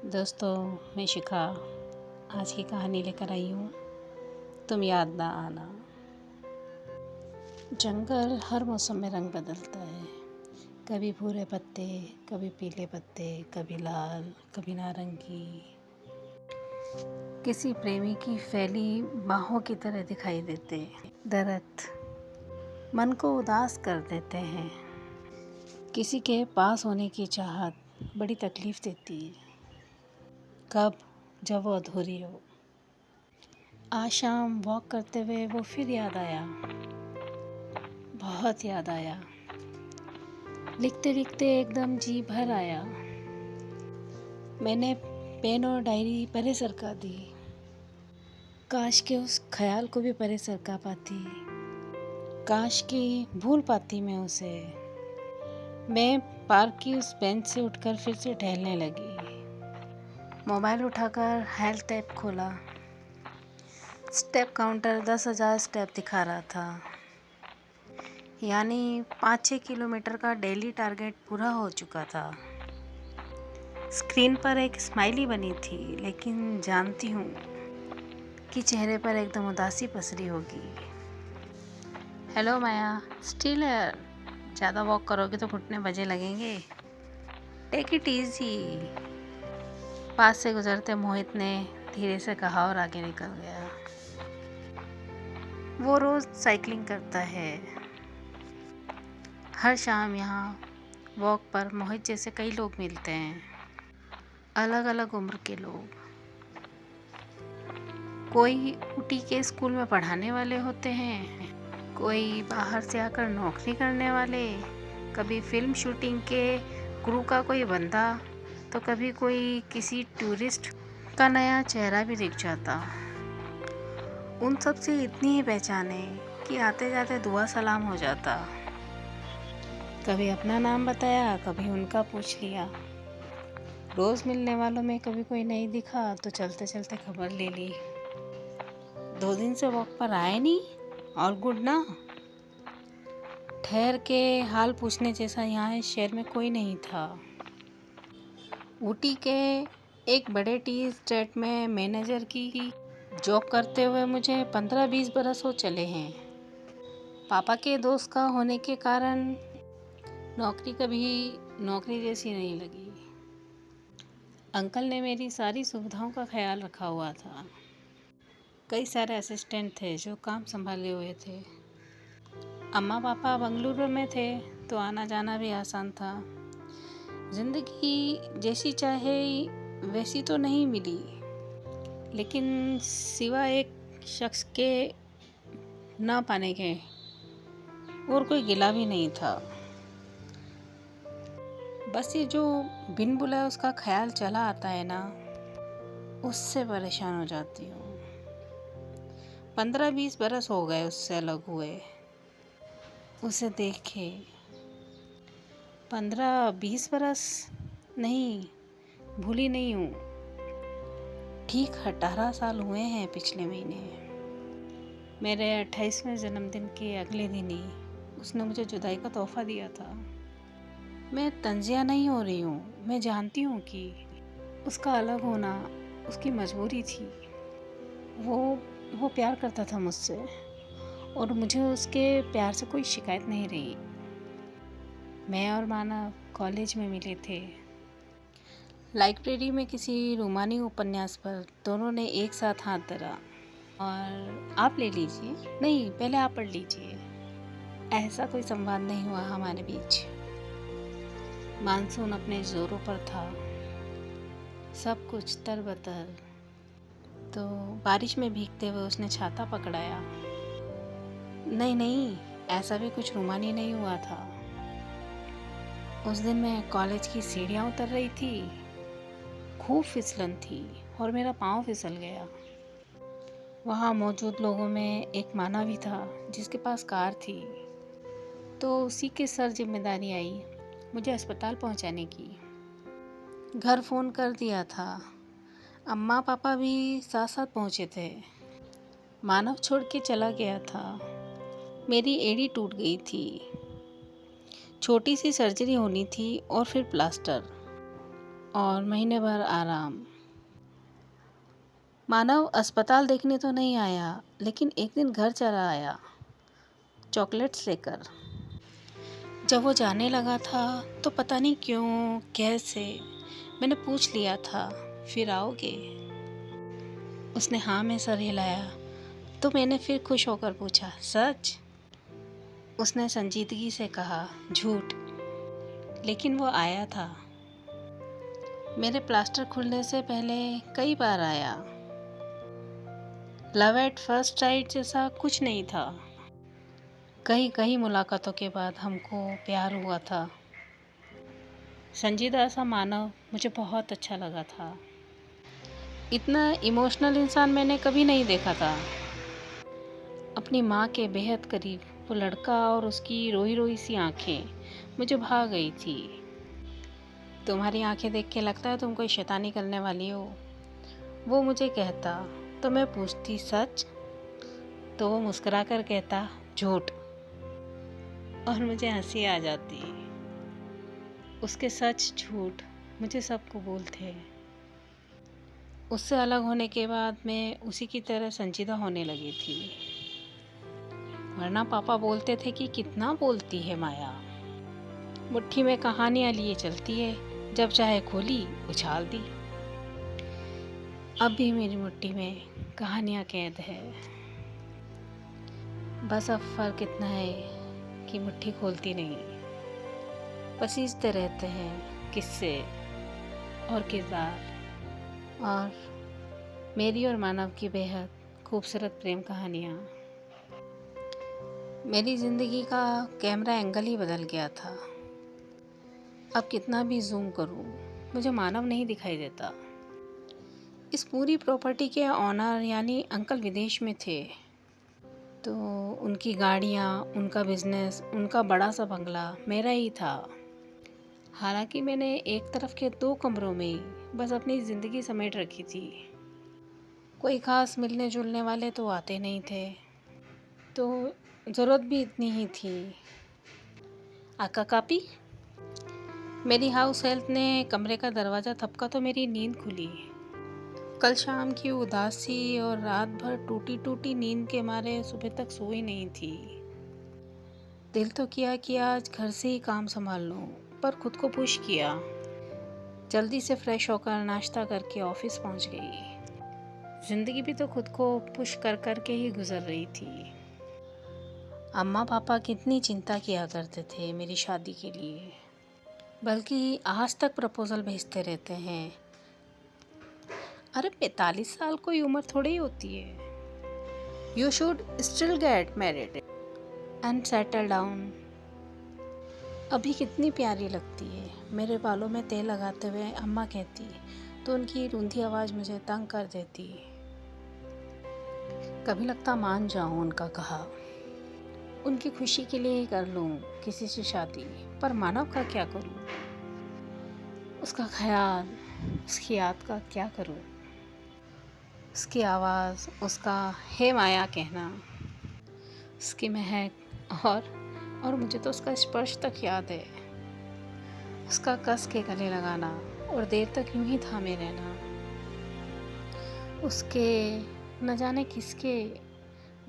दोस्तों, मैं शिखा आज की कहानी लेकर आई हूँ। तुम याद ना आना। जंगल हर मौसम में रंग बदलता है। कभी भूरे पत्ते, कभी पीले पत्ते, कभी लाल, कभी नारंगी। किसी प्रेमी की फैली बाहों की तरह दिखाई देते। दर्द मन को उदास कर देते हैं। किसी के पास होने की चाहत बड़ी तकलीफ देती है। कब? जब वो अधूरी हो। आज शाम वॉक करते हुए वो फिर याद आया, बहुत याद आया। लिखते लिखते एकदम जी भर आया। मैंने पेन और डायरी परे सरका दी। काश के उस ख्याल को भी परे सरका पाती। काश कि भूल पाती मैं उसे। मैं पार्क की उस बेंच से उठकर फिर से टहलने लगी। मोबाइल उठाकर हेल्थ ऐप खोला। स्टेप काउंटर 10,000 स्टेप दिखा रहा था। यानी 5-6 किलोमीटर का डेली टारगेट पूरा हो चुका था। स्क्रीन पर एक स्माइली बनी थी, लेकिन जानती हूँ कि चेहरे पर एकदम उदासी पसरी होगी। हेलो माया, स्टिल है? ज़्यादा वॉक करोगे तो घुटने बजे लगेंगे। Take it easy. पास से गुजरते मोहित ने धीरे से कहा और आगे निकल गया। वो रोज़ साइकिलिंग करता है। हर शाम यहाँ वॉक पर मोहित जैसे कई लोग मिलते हैं, अलग अलग उम्र के लोग। कोई ऊटी के स्कूल में पढ़ाने वाले होते हैं, कोई बाहर से आकर नौकरी करने वाले, कभी फिल्म शूटिंग के क्रू का कोई बंदा, तो कभी कोई किसी टूरिस्ट का नया चेहरा भी दिख जाता। उन सब से इतनी ही पहचाने कि आते जाते दुआ सलाम हो जाता। कभी अपना नाम बताया, कभी उनका पूछ लिया। रोज़ मिलने वालों में कभी कोई नहीं दिखा तो चलते चलते खबर ले ली। 2 दिन से वॉक पर आए नहीं, और गुड ना। ठहर के हाल पूछने जैसा यहाँ इस शहर में कोई नहीं था। ऊटी के एक बड़े टी स्टेट में मैनेजर की जॉब करते हुए मुझे 15-20 बरस हो चले हैं। पापा के दोस्त का होने के कारण नौकरी कभी नौकरी जैसी नहीं लगी। अंकल ने मेरी सारी सुविधाओं का ख्याल रखा हुआ था। कई सारे असिस्टेंट थे जो काम संभाले हुए थे। अम्मा पापा बंगलुरु में थे तो आना जाना भी आसान था। जिंदगी जैसी चाहे वैसी तो नहीं मिली, लेकिन सिवा एक शख्स के ना पाने के और कोई गिला भी नहीं था। बस ये जो बिन बुलाए उसका ख्याल चला आता है ना, उससे परेशान हो जाती हूँ। 15-20 बरस हो गए उससे अलग हुए, उसे देखे। 15-20 बरस नहीं, भूली नहीं हूँ। ठीक 18 साल हुए हैं पिछले महीने। मेरे 28वें जन्मदिन के अगले दिन ही उसने मुझे जुदाई का तोहफा दिया था। मैं तंजिया नहीं हो रही हूँ, मैं जानती हूँ कि उसका अलग होना उसकी मजबूरी थी। वो प्यार करता था मुझसे, और मुझे उसके प्यार से कोई शिकायत नहीं रही। मैं और मानव कॉलेज में मिले थे। लाइब्रेरी में किसी रोमानी उपन्यास पर दोनों ने एक साथ हाथ धरा और आप ले लीजिए, नहीं पहले आप पढ़ लीजिए। ऐसा कोई संवाद नहीं हुआ हमारे बीच। मानसून अपने जोरों पर था, सब कुछ तरबतर। तो बारिश में भीगते हुए उसने छाता पकड़ाया। नहीं, ऐसा भी कुछ रोमानी नहीं हुआ था। उस दिन मैं कॉलेज की सीढ़ियाँ उतर रही थी। खूब फिसलन थी और मेरा पाँव फिसल गया। वहाँ मौजूद लोगों में एक मानव भी था जिसके पास कार थी, तो उसी के सर जिम्मेदारी आई मुझे अस्पताल पहुँचाने की। घर फ़ोन कर दिया था, अम्मा पापा भी साथ साथ पहुँचे थे। मानव छोड़ के चला गया था। मेरी एड़ी टूट गई थी, छोटी सी सर्जरी होनी थी और फिर प्लास्टर। और महीने भर आराम। मानव अस्पताल देखने तो नहीं आया, लेकिन एक दिन घर चला आया चॉकलेट्स लेकर। जब वो जाने लगा था तो पता नहीं क्यों कैसे मैंने पूछ लिया था, फिर आओगे? उसने हाँ में सर हिलाया। तो मैंने फिर खुश होकर पूछा, सच? उसने संजीदगी से कहा, झूठ। लेकिन वो आया था। मेरे प्लास्टर खुलने से पहले कई बार आया। लव एट फर्स्ट साइट जैसा कुछ नहीं था। कई मुलाकातों के बाद हमको प्यार हुआ था। संजीदा सा मानव मुझे बहुत अच्छा लगा था। इतना इमोशनल इंसान मैंने कभी नहीं देखा था। अपनी माँ के बेहद करीब वो लड़का और उसकी रोई रोई सी आंखें मुझे भा गई थी। तुम्हारी आंखें देख के लगता है तुम कोई शैतानी करने वाली हो, वो मुझे कहता। तो मैं पूछती, सच? तो वो मुस्कुरा कर कहता, झूठ। और मुझे हंसी आ जाती। उसके सच झूठ मुझे सब कबूल थे। उससे अलग होने के बाद मैं उसी की तरह संजीदा होने लगी थी। वरना पापा बोलते थे कि कितना बोलती है माया, मुट्ठी में कहानियाँ लिए चलती है, जब चाहे खोली उछाल दी। अब भी मेरी मुट्ठी में कहानियाँ कैद है। बस अब फर्क इतना है कि मुट्ठी खोलती नहीं, पसीजते रहते हैं किस्से और किरदार, और मेरी और मानव की बेहद खूबसूरत प्रेम कहानियाँ। मेरी ज़िंदगी का कैमरा एंगल ही बदल गया था। अब कितना भी जूम करूं, मुझे मानव नहीं दिखाई देता। इस पूरी प्रॉपर्टी के ऑनर यानी अंकल विदेश में थे, तो उनकी गाड़ियाँ, उनका बिजनेस, उनका बड़ा सा बंगला मेरा ही था। हालांकि मैंने एक तरफ के 2 कमरों में ही बस अपनी ज़िंदगी समेट रखी थी। कोई ख़ास मिलने जुलने वाले तो आते नहीं थे, तो ज़रूरत भी इतनी ही थी। आका कापी। मेरी हाउस हेल्प ने कमरे का दरवाज़ा थपका तो मेरी नींद खुली। कल शाम की उदासी और रात भर टूटी टूटी नींद के मारे सुबह तक सोई नहीं थी। दिल तो किया कि आज घर से ही काम संभाल लूं, पर खुद को पुश किया। जल्दी से फ्रेश होकर नाश्ता करके ऑफिस पहुंच गई। जिंदगी भी तो खुद को पुश कर कर के ही गुजर रही थी। अम्मा पापा कितनी चिंता किया करते थे मेरी शादी के लिए, बल्कि आज तक प्रपोज़ल भेजते रहते हैं। अरे 45 साल कोई उम्र थोड़ी होती है। You should still get married and settle down. अभी कितनी प्यारी लगती है, मेरे बालों में तेल लगाते हुए अम्मा कहती, तो उनकी रूंधी आवाज़ मुझे तंग कर देती। कभी लगता मान जाऊं उनका कहा, उनकी खुशी के लिए ही कर लूं किसी से शादी, पर मानव का क्या करूं? उसका ख्याल, उसकी याद का क्या करूं? उसकी आवाज़, उसका हे माया कहना, उसकी महक, और मुझे तो उसका स्पर्श तक याद है। उसका कस के गले लगाना और देर तक यूं ही थामे रहना। उसके न जाने किसके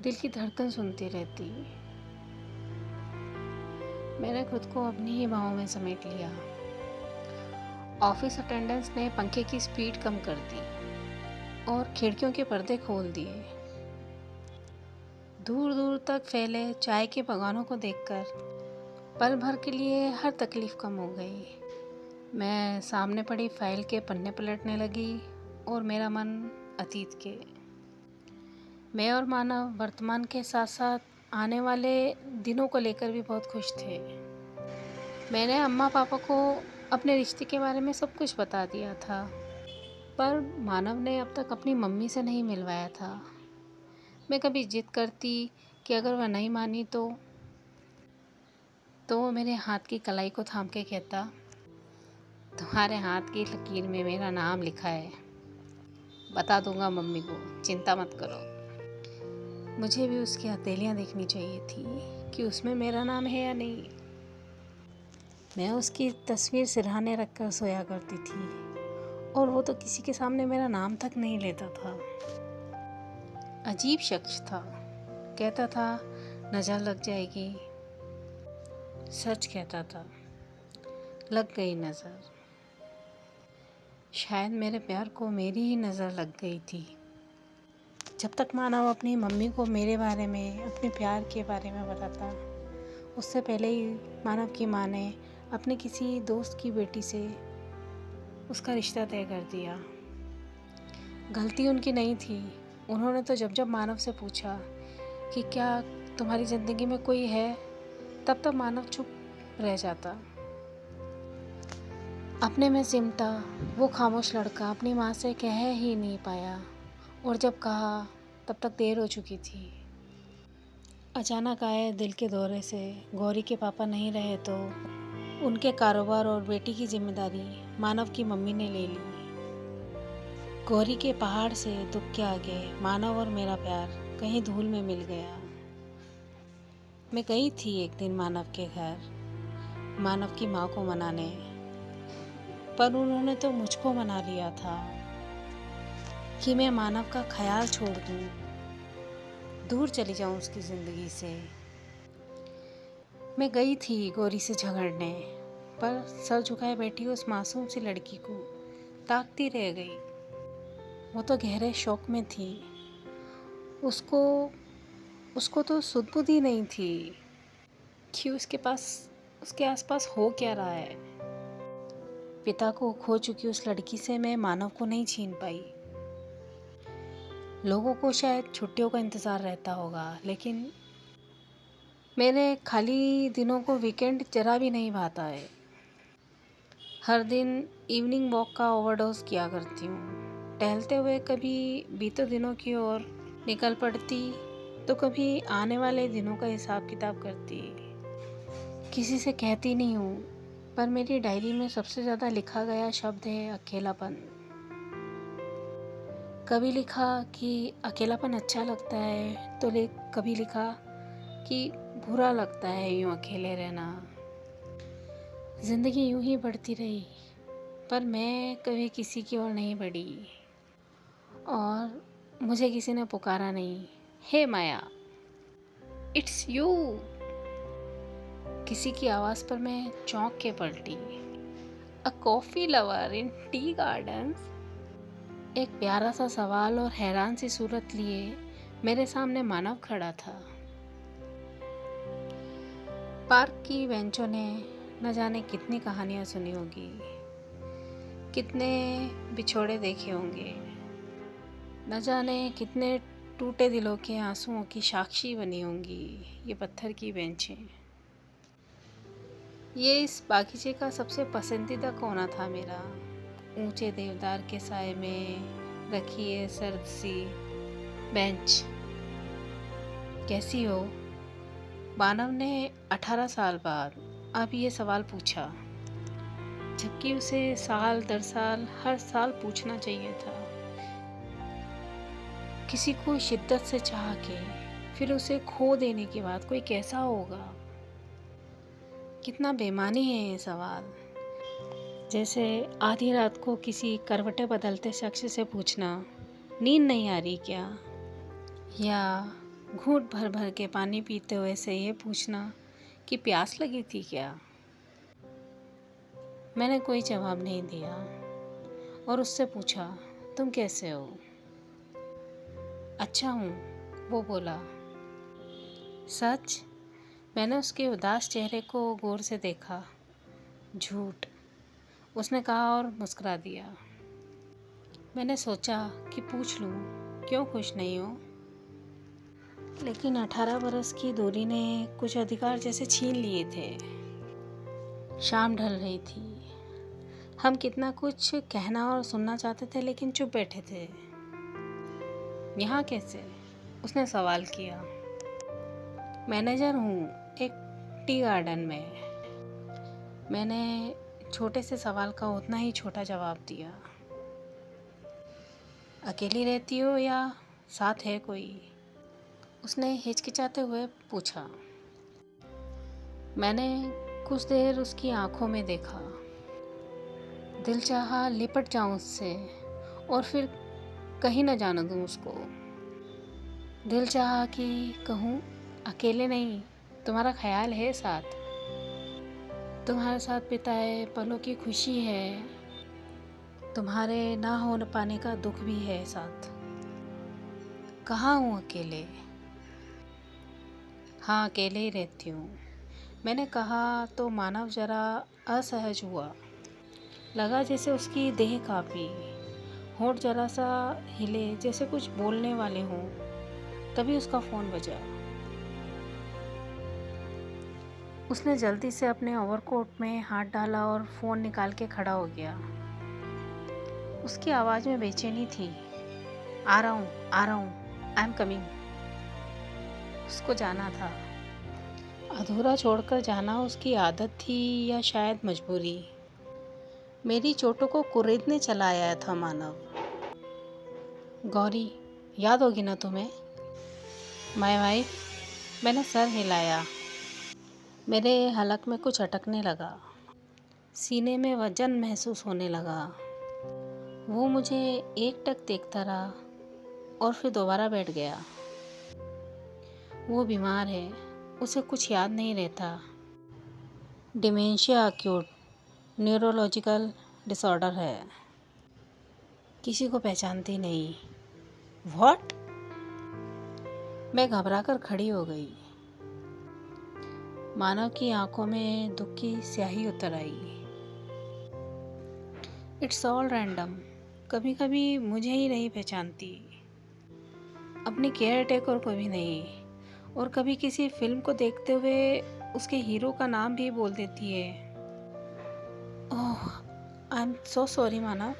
दिल की धड़कन सुनती रहती। मैंने खुद को अपनी ही बाहों में समेट लिया। ऑफिस अटेंडेंस ने पंखे की स्पीड कम कर दी और खिड़कियों के पर्दे खोल दिए। दूर दूर तक फैले चाय के बगानों को देखकर पल भर के लिए हर तकलीफ कम हो गई। मैं सामने पड़ी फाइल के पन्ने पलटने लगी और मेरा मन अतीत के। मैं और मानव वर्तमान के साथ साथ आने वाले दिनों को लेकर भी बहुत खुश थे। मैंने अम्मा पापा को अपने रिश्ते के बारे में सब कुछ बता दिया था, पर मानव ने अब तक अपनी मम्मी से नहीं मिलवाया था। मैं कभी जिद करती कि अगर वह नहीं मानी तो वो मेरे हाथ की कलाई को थाम के कहता, तुम्हारे हाथ की लकीर में मेरा नाम लिखा है, बता दूंगा मम्मी को, चिंता मत करो। मुझे भी उसकी हथेलियाँ देखनी चाहिए थी कि उसमें मेरा नाम है या नहीं। मैं उसकी तस्वीर सिरहाने रख कर सोया करती थी। और वो तो किसी के सामने मेरा नाम तक नहीं लेता था। अजीब शख्स था। कहता था नज़र लग जाएगी। सच कहता था, लग गई नज़र। शायद मेरे प्यार को मेरी ही नज़र लग गई थी। जब तक मानव अपनी मम्मी को मेरे बारे में, अपने प्यार के बारे में बताता, उससे पहले ही मानव की माँ ने अपने किसी दोस्त की बेटी से उसका रिश्ता तय कर दिया। गलती उनकी नहीं थी। उन्होंने तो जब जब मानव से पूछा कि क्या तुम्हारी ज़िंदगी में कोई है, तब तब मानव चुप रह जाता। अपने में सिमटा वो खामोश लड़का अपनी माँ से कह ही नहीं पाया, और जब कहा तब तक देर हो चुकी थी। अचानक आए दिल के दौरे से गौरी के पापा नहीं रहे तो उनके कारोबार और बेटी की जिम्मेदारी मानव की मम्मी ने ले ली। गौरी के पहाड़ से दुख के आगे मानव और मेरा प्यार कहीं धूल में मिल गया। मैं गई थी एक दिन मानव के घर, मानव की माँ को मनाने, पर उन्होंने तो मुझको मना लिया था कि मैं मानव का ख्याल छोड़ दूँ, दूर चली जाऊँ उसकी ज़िंदगी से। मैं गई थी गौरी से झगड़ने, पर सर झुकाए बैठी उस मासूम सी लड़की को ताकती रह गई। वो तो गहरे शौक में थी। उसको तो सुध बुध ही नहीं थी कि उसके आसपास हो क्या रहा है। पिता को खो चुकी उस लड़की से मैं मानव को नहीं छीन पाई। लोगों को शायद छुट्टियों का इंतज़ार रहता होगा, लेकिन मेरे खाली दिनों को वीकेंड जरा भी नहीं भाता है। हर दिन इवनिंग वॉक का ओवरडोज किया करती हूँ। टहलते हुए कभी बीते दिनों की ओर निकल पड़ती, तो कभी आने वाले दिनों का हिसाब किताब करती। किसी से कहती नहीं हूँ, पर मेरी डायरी में सबसे ज़्यादा लिखा गया शब्द है अकेलापन। कभी लिखा कि अकेलापन अच्छा लगता है, तो कभी लिखा कि बुरा लगता है यूँ अकेले रहना। ज़िंदगी यूँ ही बढ़ती रही, पर मैं कभी किसी की ओर नहीं बढ़ी, और मुझे किसी ने पुकारा नहीं, हे माया, इट्स यू। किसी की आवाज़ पर मैं चौंक के पलटी। A coffee lover in tea gardens. एक प्यारा सा सवाल और हैरान सी सूरत लिए मेरे सामने मानव खड़ा था। पार्क की बेंचों ने न जाने कितनी कहानियाँ सुनी होगी, कितने बिछोड़े देखे होंगे, न जाने कितने टूटे दिलों के आंसुओं की साक्षी बनी होंगी ये पत्थर की बेंचें। ये इस बागीचे का सबसे पसंदीदा कोना था मेरा। ऊंचे देवदार के साए में रखी है सर्द सी बेंच। कैसी हो? मानव ने 18 साल बाद अब ये सवाल पूछा, जबकि उसे साल दर साल हर साल पूछना चाहिए था। किसी को शिद्दत से चाह के फिर उसे खो देने के बाद कोई कैसा होगा? कितना बेमानी है ये सवाल। जैसे आधी रात को किसी करवटें बदलते शख्स से पूछना, नींद नहीं आ रही क्या? या घूंट भर भर के पानी पीते हुए से ये पूछना कि प्यास लगी थी क्या? मैंने कोई जवाब नहीं दिया और उससे पूछा, तुम कैसे हो? अच्छा हूँ, वो बोला। सच? मैंने उसके उदास चेहरे को गौर से देखा। झूठ, उसने कहा और मुस्कुरा दिया। मैंने सोचा कि पूछ लूँ, क्यों खुश नहीं हो? लेकिन 18 बरस की दूरी ने कुछ अधिकार जैसे छीन लिए थे। शाम ढल रही थी। हम कितना कुछ कहना और सुनना चाहते थे, लेकिन चुप बैठे थे। यहाँ कैसे? उसने सवाल किया। मैनेजर हूँ एक टी गार्डन में। मैंने छोटे से सवाल का उतना ही छोटा जवाब दिया। अकेली रहती हो या साथ है कोई? उसने हिचकिचाते हुए पूछा। मैंने कुछ देर उसकी आंखों में देखा। दिल चाहा लिपट जाऊं उससे और फिर कहीं न जाने दूं उसको। दिल चाहा कि कहूँ अकेले नहीं, तुम्हारा ख्याल है साथ, तुम्हारे साथ बिताए पलों की खुशी है, तुम्हारे ना हो पाने का दुख भी है साथ। कहाँ हूँ अकेले? हाँ, अकेले ही रहती हूँ। मैंने कहा तो मानव जरा असहज हुआ। लगा जैसे उसकी देह कांपी, होंठ जरा सा हिले जैसे कुछ बोलने वाले हों। तभी उसका फ़ोन बजा। उसने जल्दी से अपने ओवरकोट में हाथ डाला और फ़ोन निकाल के खड़ा हो गया। उसकी आवाज़ में बेचैनी थी। आ रहा हूँ, आई एम कमिंग। उसको जाना था। अधूरा छोड़कर जाना उसकी आदत थी या शायद मजबूरी। मेरी चोटों को कुरेदने चला आया था मानव। गौरी, याद होगी ना तुम्हें? My wife. मैंने सर हिलाया। मेरे हलक में कुछ अटकने लगा। सीने में वजन महसूस होने लगा। वो मुझे एकटक देखता रहा और फिर दोबारा बैठ गया। वो बीमार है, उसे कुछ याद नहीं रहता। डिमेंशिया एक्यूट न्यूरोलॉजिकल डिसऑर्डर है। किसी को पहचानती नहीं। व्हाट? मैं घबराकर खड़ी हो गई। मानव की आंखों में दुख की स्याही उतर आई। It's all random. कभी कभी मुझे ही नहीं पहचानती, अपनी केयर टेकर को भी नहीं, और कभी किसी फिल्म को देखते हुए उसके हीरो का नाम भी बोल देती है। ओह, आई एम सो सॉरी मानव,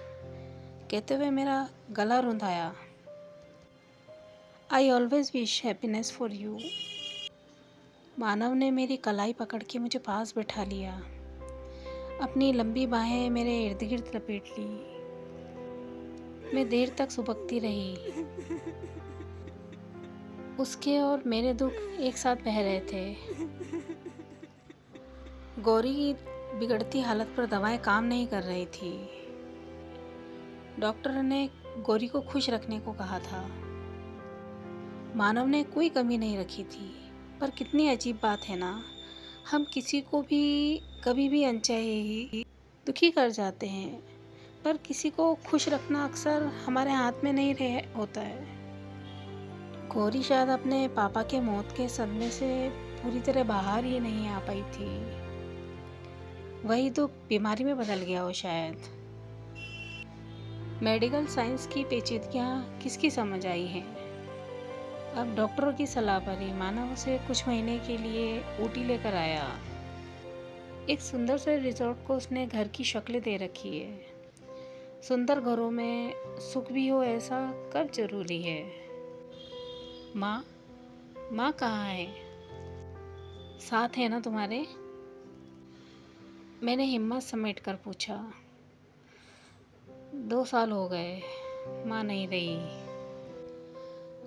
कहते हुए मेरा गला रुंधाया। I always wish happiness for you. Manav ने मेरी कलाई पकड़ के मुझे पास बैठा लिया, अपनी लंबी बाहें मेरे इर्द गिर्द लपेट ली। मैं देर तक सुबकती रही। उसके और मेरे दुख एक साथ बह रहे थे। गौरी की बिगड़ती हालत पर दवाएं काम नहीं कर रही थी। डॉक्टर ने गौरी को खुश रखने को कहा था। मानव ने कोई कमी नहीं रखी थी। पर कितनी अजीब बात है ना, हम किसी को भी कभी भी अनचाहे ही दुखी कर जाते हैं, पर किसी को खुश रखना अक्सर हमारे हाथ में नहीं रह होता है। गौरी शायद अपने पापा के मौत के सदमे से पूरी तरह बाहर ही नहीं आ पाई थी। वही दुख बीमारी में बदल गया हो शायद। मेडिकल साइंस की पेचीदगियाँ किसकी समझ आई हैं। अब डॉक्टरों की सलाह पर ही मानव उसे कुछ महीने के लिए ऊटी लेकर आया। एक सुंदर से रिजॉर्ट को उसने घर की शक्ल दे रखी है। सुंदर घरों में सुख भी हो ऐसा कब जरूरी है। माँ कहाँ है? साथ है ना तुम्हारे? मैंने हिम्मत समेट कर पूछा। 2 साल हो गए, माँ नहीं रही।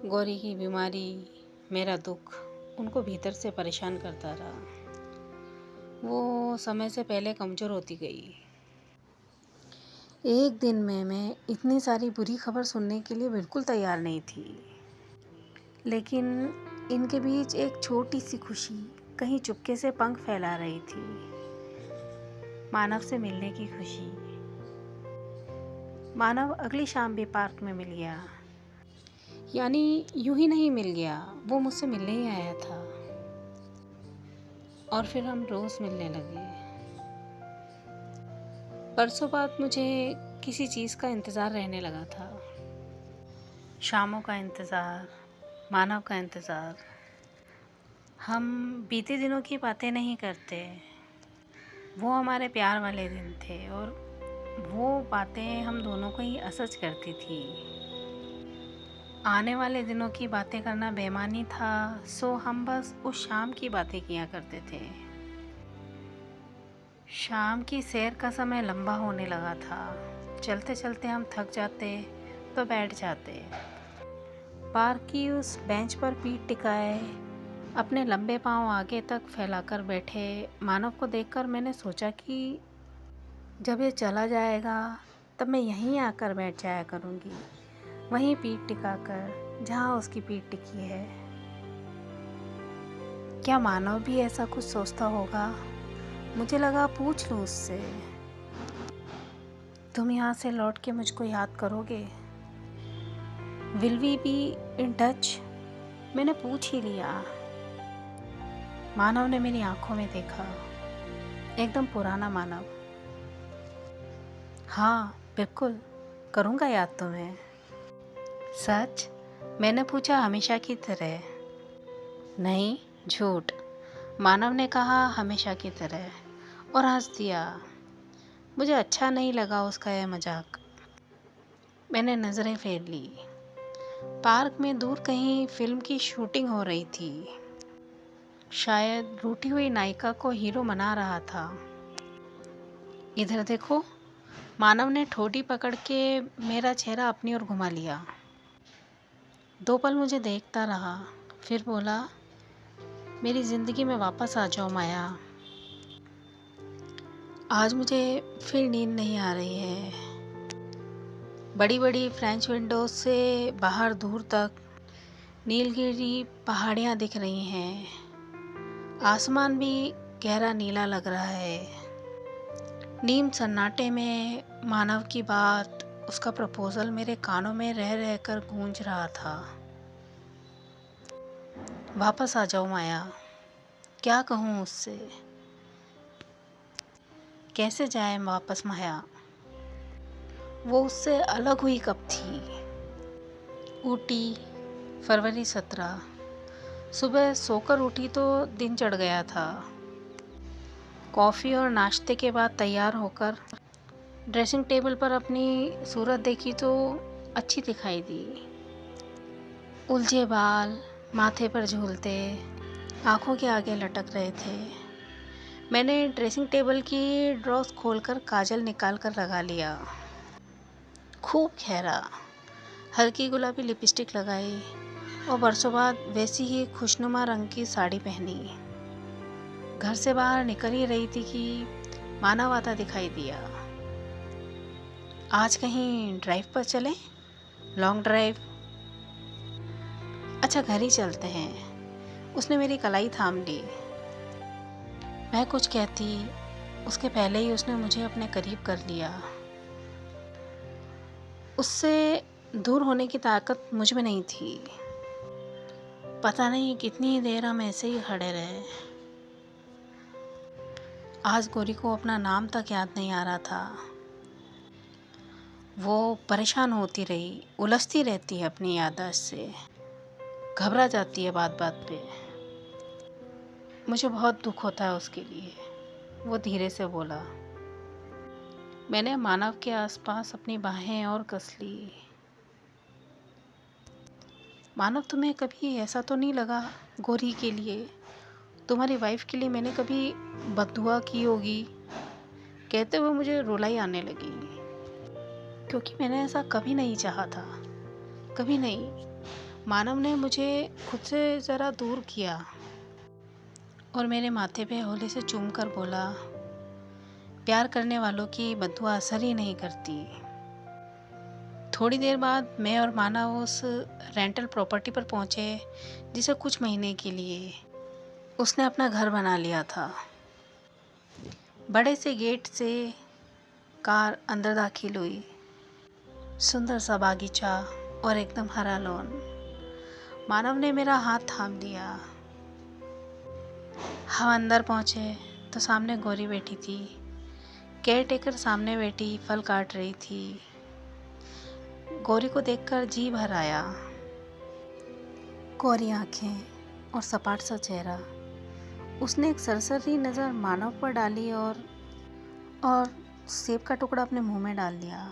गौरी की बीमारी, मेरा दुख उनको भीतर से परेशान करता रहा। वो समय से पहले कमज़ोर होती गई। एक दिन में मैं इतनी सारी बुरी खबर सुनने के लिए बिल्कुल तैयार नहीं थी, लेकिन इनके बीच एक छोटी सी खुशी कहीं चुपके से पंख फैला रही थी। मानव से मिलने की खुशी। मानव अगली शाम भी पार्क में मिल गया। यानी यूं ही नहीं मिल गया, वो मुझसे मिलने ही आया था। और फिर हम रोज़ मिलने लगे। परसों बाद मुझे किसी चीज़ का इंतज़ार रहने लगा था। शामों का इंतज़ार, मानव का इंतज़ार। हम बीते दिनों की बातें नहीं करते, वो हमारे प्यार वाले दिन थे, और वो बातें हम दोनों को ही असज करती थी। आने वाले दिनों की बातें करना बेईमानी था, सो हम बस उस शाम की बातें किया करते थे। शाम की सैर का समय लंबा होने लगा था। चलते चलते हम थक जाते तो बैठ जाते। पार्क की उस बेंच पर पीठ टिकाए अपने लंबे पांव आगे तक फैलाकर बैठे मानव को देखकर मैंने सोचा कि जब ये चला जाएगा तब मैं यहीं आकर बैठ जाया करूँगी, वहीं पीठ टिकाकर जहाँ उसकी पीठ टिकी है। क्या मानव भी ऐसा कुछ सोचता होगा? मुझे लगा पूछ लूँ उससे। तुम यहाँ से लौट के मुझको याद करोगे? Will we be in touch? मैंने पूछ ही लिया। मानव ने मेरी आंखों में देखा, एकदम पुराना मानव। हाँ बिल्कुल, करूँगा याद तुम्हें। सच? मैंने पूछा हमेशा की तरह। नहीं, झूठ। मानव ने कहा हमेशा की तरह और हंस दिया। मुझे अच्छा नहीं लगा उसका यह मजाक। मैंने नज़रें फेर ली। पार्क में दूर कहीं फिल्म की शूटिंग हो रही थी। शायद रूठी हुई नायिका को हीरो मना रहा था। इधर देखो। मानव ने ठोड़ी पकड़ के मेरा चेहरा अपनी ओर घुमा लिया। 2 पल मुझे देखता रहा, फिर बोला, मेरी ज़िंदगी में वापस आ जाओ माया। आज मुझे फिर नींद नहीं आ रही है। बड़ी बड़ी फ्रेंच विंडोज से बाहर दूर तक नीलगिरी पहाड़ियाँ दिख रही हैं। आसमान भी गहरा नीला लग रहा है। नीम सन्नाटे में मानव की बात, उसका प्रपोजल मेरे कानों में रह रह कर गूंज रहा था। वापस आ जाओ माया। क्या कहूँ उससे? कैसे जाए वापस माया? वो उससे अलग हुई कब थी? ऊटी, फरवरी 17। सुबह सोकर उठी तो दिन चढ़ गया था। कॉफ़ी और नाश्ते के बाद तैयार होकर ड्रेसिंग टेबल पर अपनी सूरत देखी तो अच्छी दिखाई दी। उलझे बाल माथे पर झूलते आँखों के आगे लटक रहे थे। मैंने ड्रेसिंग टेबल की ड्रॉस खोलकर काजल निकाल कर लगा लिया। खूब गहरा हल्की गुलाबी लिपस्टिक लगाई और बरसों बाद वैसी ही खुशनुमा रंग की साड़ी पहनी। घर से बाहर निकल ही रही थी कि मानव आता दिखाई दिया। आज कहीं ड्राइव पर चलें? Long drive? अच्छा घर ही चलते हैं। उसने मेरी कलाई थाम ली। मैं कुछ कहती उसके पहले ही उसने मुझे अपने करीब कर लिया। उससे दूर होने की ताकत मुझ में नहीं थी। पता नहीं कितनी देर हम ऐसे ही खड़े रहे। आज गौरी को अपना नाम तक याद नहीं आ रहा था। वो परेशान होती रही, उलझती रहती है अपनी याददाश्त से, घबरा जाती है बात बात पे। मुझे बहुत दुख होता है उसके लिए। वो धीरे से बोला। मैंने मानव के आसपास अपनी बाहें और कस ली। मानव, तुम्हें कभी ऐसा तो नहीं लगा गौरी के लिए, तुम्हारी वाइफ के लिए मैंने कभी बद्दुआ की होगी? कहते हुए मुझे रुलाई आने लगी, क्योंकि मैंने ऐसा कभी नहीं चाहा था, कभी नहीं। मानव ने मुझे खुद से ज़रा दूर किया और मेरे माथे पे हौले से चूम कर बोला, प्यार करने वालों की बद्दुआ असर ही नहीं करती। थोड़ी देर बाद मैं और मानव उस रेंटल प्रॉपर्टी पर पहुंचे जिसे कुछ महीने के लिए उसने अपना घर बना लिया था। बड़े से गेट से कार अंदर दाखिल हुई। सुंदर सा बागीचा और एकदम हरा लॉन। मानव ने मेरा हाथ थाम लिया। हम अंदर पहुंचे तो सामने गौरी बैठी थी। केयरटेकर सामने बैठी फल काट रही थी। गौरी को देखकर जी भर आया। कोरी आंखें और सपाट सा चेहरा। उसने एक सरसरी नज़र मानव पर डाली और सेब का टुकड़ा अपने मुंह में डाल दिया।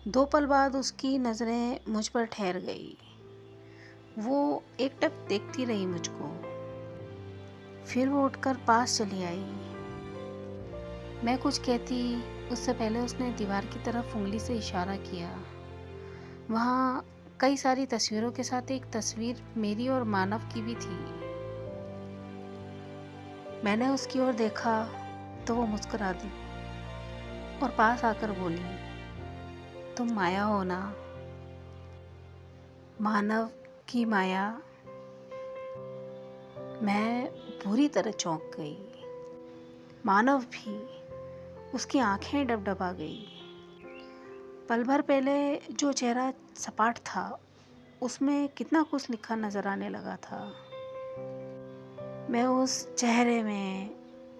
2 पल बाद उसकी नज़रें मुझ पर ठहर गई। वो एकटक देखती रही मुझको। फिर वो उठकर पास चली आई। मैं कुछ कहती उससे पहले उसने दीवार की तरफ उंगली से इशारा किया। वहाँ कई सारी तस्वीरों के साथ एक तस्वीर मेरी और मानव की भी थी। मैंने उसकी ओर देखा तो वो मुस्कुरा दी। और पास आकर बोली, तुम माया हो ना, मानव की माया। मैं बुरी तरह चौंक गई। मानव भी, उसकी आंखें डबडबा गई। पल भर पहले जो चेहरा सपाट था उसमें कितना कुछ लिखा नजर आने लगा था। मैं उस चेहरे में,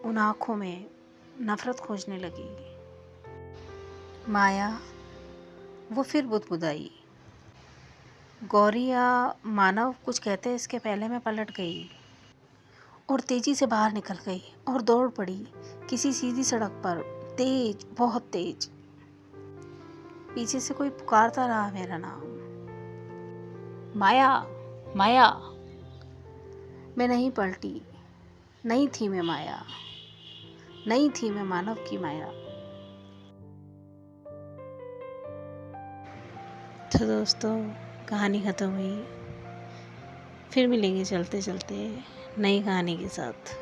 उन आँखों में नफरत खोजने लगी। माया, वो फिर बुदबुदाई। गौरी या मानव कुछ कहते इसके पहले मैं पलट गई और तेजी से बाहर निकल गई और दौड़ पड़ी किसी सीधी सड़क पर, तेज, बहुत तेज। पीछे से कोई पुकारता रहा मेरा नाम, माया, माया। मैं नहीं पलटी। नहीं थी मैं माया, नहीं थी मैं मानव की माया। तो दोस्तों, कहानी ख़त्म हुई। फिर मिलेंगे चलते चलते नई कहानी के साथ।